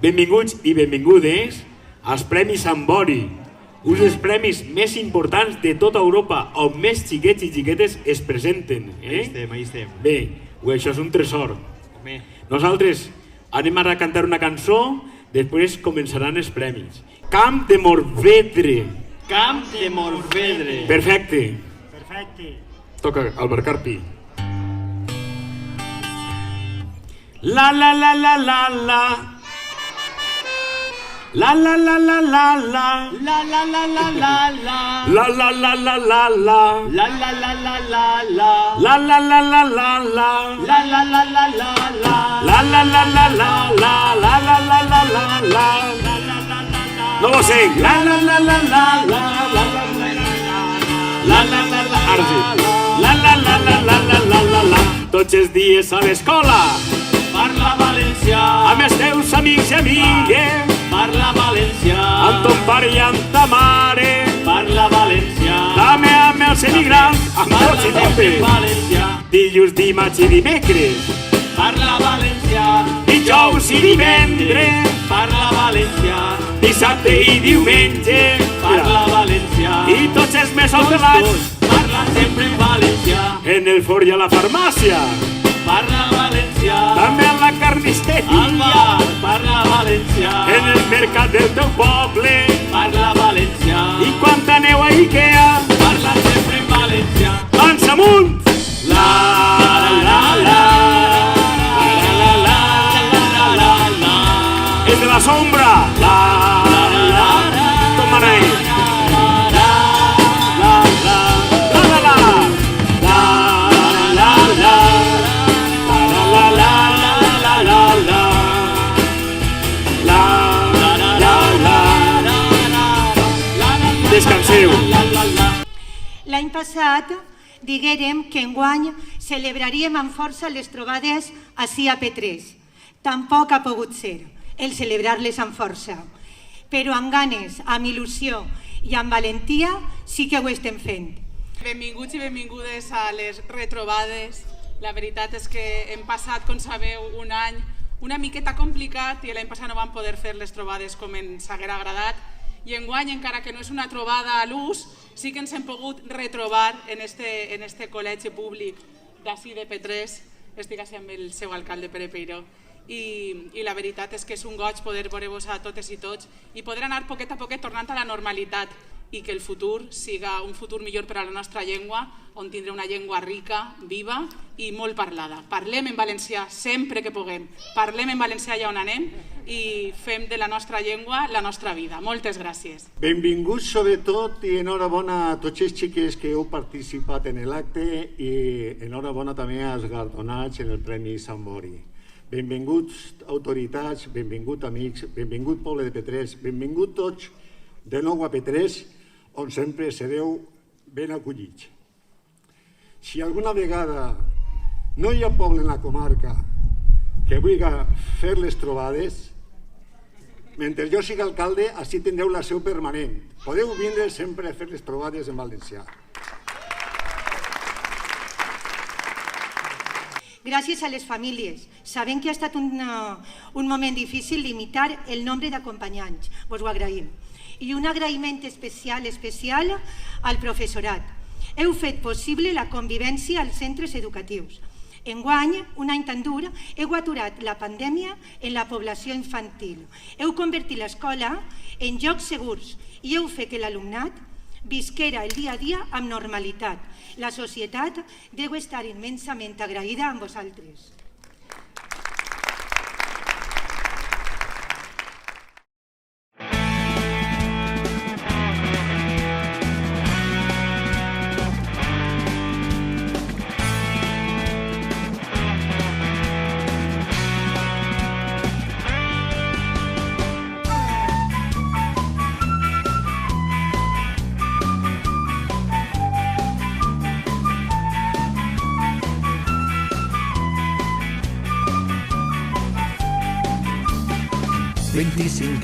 Benvinguts i benvingudes als Premis Sambori, uns dels premis més importants de tota Europa, on més xiquets i xiquetes es presenten. Ahí estem. Bé, això és un tresor. Nosaltres anem ara a cantar una cançó, després començaran els premis. Camp de Morvedre. Camp de Morvedre. Perfecte. Perfecte. Toca Albert Carpi. La la la la la la. La la la la la la. La la la la la la. La la la la la la. La la la la la la. La la la la la la. La la la la la la. La la la la la la. La la la la la la. No ho sé. La la la la la la. La la la la. Ara sí. La la la la la la la la. Tots els dies a l'escola Parla valencià. amb els teus amics i amigues, Parla valencià. amb ton pare i amb ta mare, Parla valencià. també amb els emigrants, amb tots i totes. Valencià. Dilluns, dimarts i dimecres, Parla valencià. dijous i divendres, Parla valencià. dissabte i diumenge, Parla valencià. i tots els mesos de l'any, Parla sempre en valencià. en el forn i a la farmàcia, Parla valencià. també a la Al carnisseria, bar, parla valencià. en el mercat del teu poble, Parla valencià. i quan aneu a Ikea, Parla sempre en valencià. mans amunt! La la la la. El de la sombra. La la la. Toma ahí. La la la. La la la. La la la. La la la la la la. La la la. Descanseu. L'any passat diguérem que enguany celebraríem amb força les trobades ací a P3. Tampoc ha pogut ser el celebrar-les amb força, però amb ganes, amb il·lusió i amb valentia sí que ho estem fent. Benvinguts i benvingudes a les retrobades. La veritat és que hem passat, com sabeu, un any una miqueta complicat i l'any passat no vam poder fer les trobades com ens haguera agradat. I enguany, encara que no és una trobada a l'ús, sí que ens hem pogut retrobar en este col·legi públic d'ací de P3. Estic així amb el seu alcalde, Pere Peiró. I la veritat és que és un goig poder veure-vos a totes i tots i poder anar poquet a poquet tornant a la normalitat i que el futur siga un futur millor per a la nostra llengua, on tindrà una llengua rica, viva i molt parlada. Parlem en valencià sempre que puguem, parlem en valencià allà on anem i fem de la nostra llengua la nostra vida. Moltes gràcies. Benvinguts sobretot i enhorabona a tots els xiquets que heu participat en l'acte i enhorabona també als guardonats en el Premi Sambori. Benvinguts autoritats, benvinguts amics, benvingut poble de P3, benvingut tots de nou a P3, on sempre sereu ben acollits. Si alguna vegada no hi ha poble en la comarca que vulgui fer les trobades, mentre jo sigui alcalde, així tindreu la seu permanent. Podeu vindre sempre a fer les trobades en valencià. Gràcies a les famílies. Sabem que ha estat un moment difícil limitar el nombre d'acompanyants. Vos ho agraïm. I un agraïment especial al professorat. Heu fet possible la convivència als centres educatius. Enguany, un any tan dur, heu aturat la pandèmia en la població infantil. Heu convertit l'escola en llocs segurs i heu fet que l'alumnat visquera el dia a dia amb normalitat. La societat deu estar immensament agraïda amb vosaltres.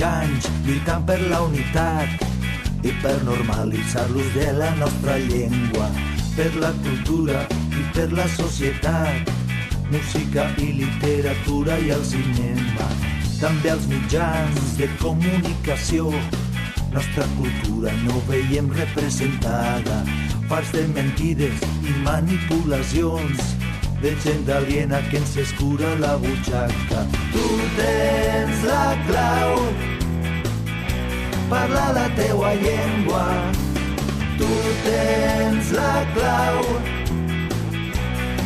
anys lluitant per la unitat i per normalitzar l'ús de la nostra llengua, per la cultura i per la societat, música i literatura i el cinema. també als mitjans de comunicació. Nostra cultura no veiem representada, farts de mentides i manipulacions, de gent aliena que ens escura la butxaca. Tu tens la clau, parla la teua llengua. Tu tens la clau,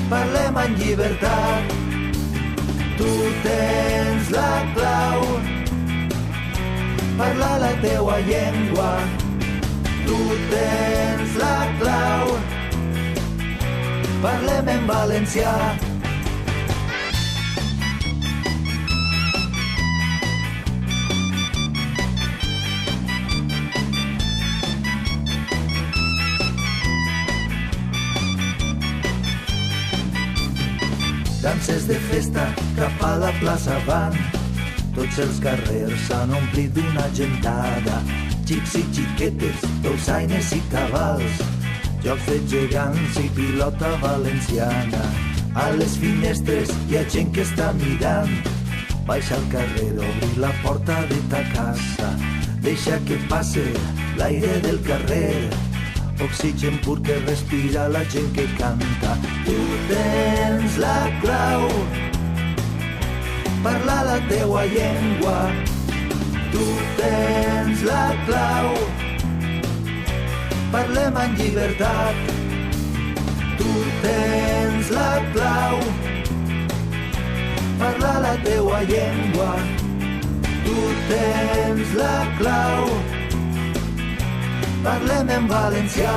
parlem en llibertat. Tu tens la clau, parla la teua llengua. Tu tens la clau, parlem en valencià. Danses de festa cap a la plaça van, tots els carrers s'han omplit d'una gentada. Xics i xiquetes, dolçaines i cabals, jocs de gegants i pilota valenciana. A les finestres hi ha gent que està mirant, baixa al carrer, obri la porta de ta casa, deixa que passe l'aire del carrer, oxigen pur que respira la gent que canta. Tu tens la clau, parla la teua llengua. Tu tens la clau, parlem en llibertat. Tu tens la clau, parla la teua llengua. Tu tens la clau, parlem en valencià.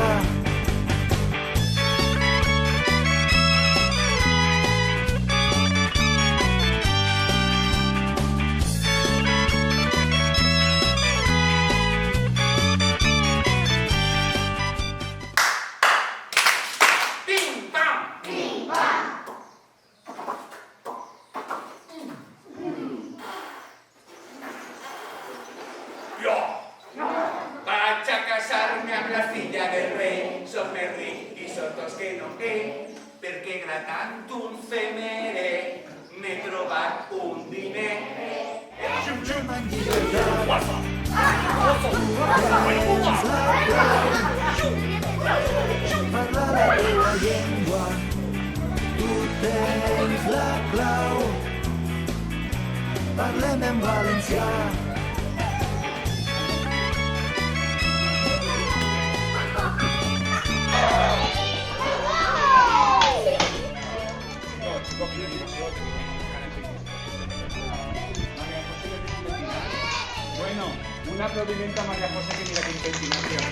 Vaig a casar-me amb la filla del rei, soc més ric i soc tots que no què, perquè gratant un femere m'he trobat un diner. Parlem en llibertat. Parla la teua llengua. Tu tens la clau, parlem en valencià. Bueno, un aplaudimiento a María José, que mira qué intentinación.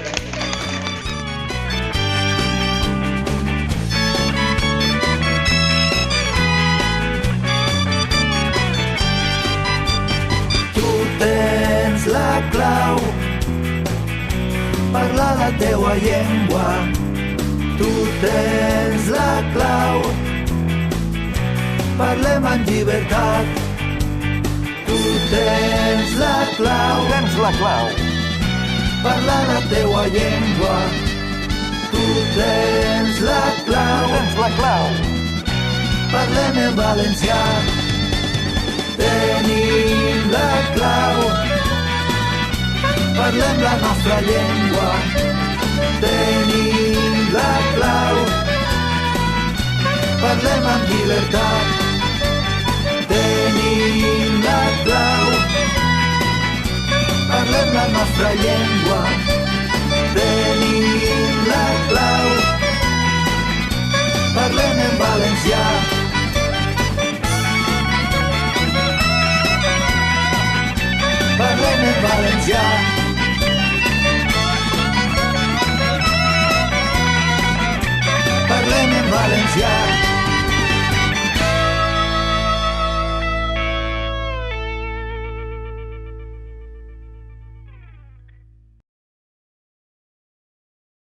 Tu tens la clau, parla la teua llengua. Tu tens la clau, parlem en llibertat. Tu tens la clau, parla la teua llengua. Tu tens la clau, parlem en valencià. Tenim la clau, parlem la nostra llengua. Tenim la clau, parlem amb llibertat. Tenim la clau, parlem la nostra llengua. Tenim